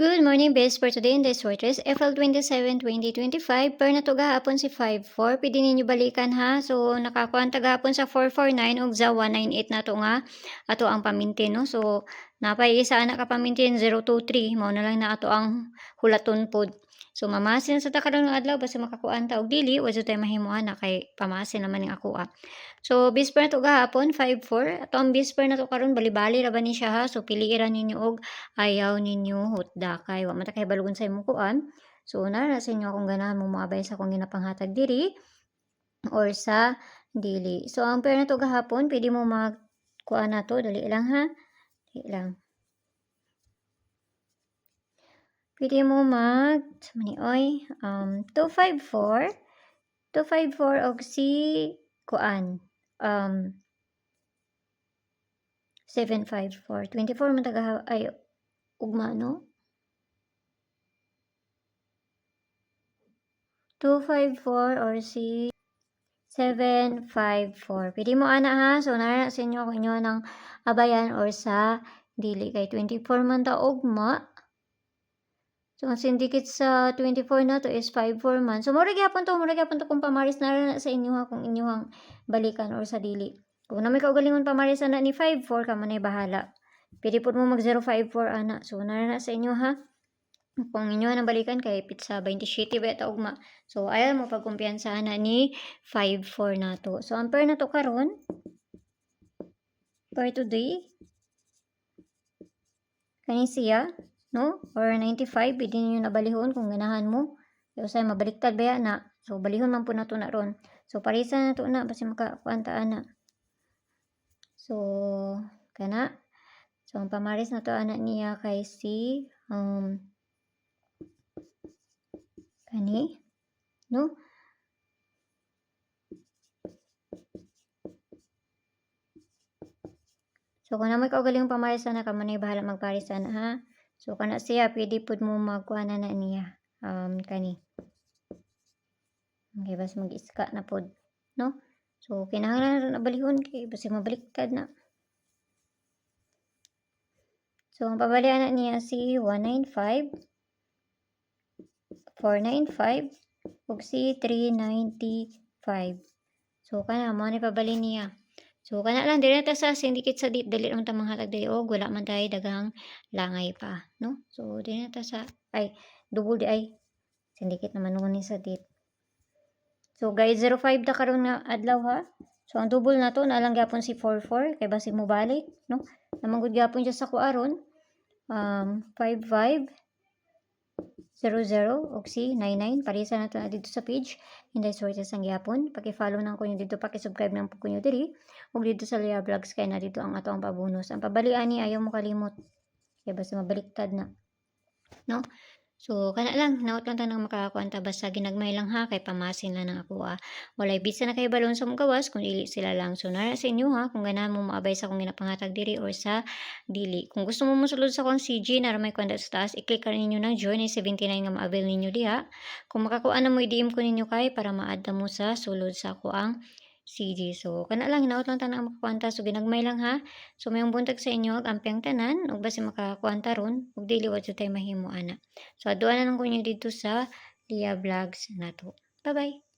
Good morning, best for today in this Fortress, April 27, 2025. Per na to gahapon si 54. Pwede ninyo balikan ha. So, nakakuha gahapon sa 449 ug sa 198 na to nga. Ato ang pamintin, no? So, napay isa na ka pamintin 023. Mao na lang na ato ang hulaton pod. So, mamasin sa takarong adlaw basta makakuan ta og dili, wa jud tay mahimuan na kay pamasin naman ning ako. So, bisper na to gahapon 54. Ato ang bisper na to karon bali-bali ra ba ni siya ha. So, pili ra ninyo og ayaw ninyo hutdakay. Wa man ta kay balugon sa imong kuan. So, nara sa inyo akong ganahan mo moabay sa akong ginapanghatag diri or sa dili. So, ang pair na to gahapon, pwede mo kuan na to, dali lang ha. Dali lang. Pwede mo manioy 254 og si kuan 754 24 man taga ay ugma no 254 or si 754. Pwede mo ana ha. So, nara sa inyo kung inyo ng abayan or sa dili kay 24 man ta ugma. So, ang syndicate sa 24 na to is 54 man. So, murag yapon to kung pamaris na sa inyo ha kung inyong balikan or sa dili. Kung na may kaugalingon pamaris na ni 54 ka man ay bahala. Pwede po mo mag 054 ana. So, nara sa inyo ha. Kung inyo nang balikan kay pizza 27 ba ta ugma. So, ayaw mo pagkumpiyansa na ni 54 na to. So, ang pair na to karon for today kani siya no? Or 95, pwede nyo nabalihon kung ganahan mo. So, say, mabaliktad ba na? So, balihon man po na to na ron. So, parisa na to na, basta makakuantaan na. So, kana. So, ang pamaris na to anak niya kay si, kani, no? So, kung na may kaugaling pamaris na ka, manay bahala magparis na ha. So, kana siya, pwede po mo magkuha na niya. Kani. Okay, basta mag-iska na po. No? So, kinahanglan na balihon kay basta mabaliktad na. So, ang pabalian na niya si 195, 495, ug si 395. So, kana mo ni pabali niya. So, kana lang dili ta sa syndicate sa dili man ta manghatag diri og wala man tay daghang langay pa, no? So, dili ta sa double di ay syndicate naman ni sa date. So, guys, 05 ta karon nga adlaw ha. So, ang double na to na lang gyapon si 44 kay basi mo balik, no? Namanggod gyapon siya sa kuaron 5500 og si 99 parisa na to na dito sa page Inday Sources ang gyapon. Paki-follow nang kunyo dito, paki-subscribe nang kunyo diri ug dito sa Leah Vlogs kay na dito ang ato ang pabonus. Ang pabalian ni ayaw mo kalimot kay basta mabaliktad na, no? So, kana lang, naot lang tanang makakuanta basta ginagmay lang ha, kay pamasin lang ng ako Walay bisa na kay balon sa mong gawas, kung dili sila lang. So, nara sa inyo ha, kung ganahan mo maabay sa kung ginapangatag diri or sa dili. Kung gusto mo musulod sa kong CG, nara may kwanda sa taas, i-click ka ninyo ng join, 79 nga ma-avail ninyo diha. Kung makakuha na mo, i-DM ko ninyo kay para ma-add mo sa sulod sa ako ang CG. So, kana lang, hinaot lang tanang makakuanta. So, ginagmay lang ha. So, mayong buntag sa inyo, amping tanan, ug basi makakuanta ron, ug dili wa jud tay mahimo ana. So, aduan na lang ko nyo dito sa Leah Vlogs na to. Bye-bye!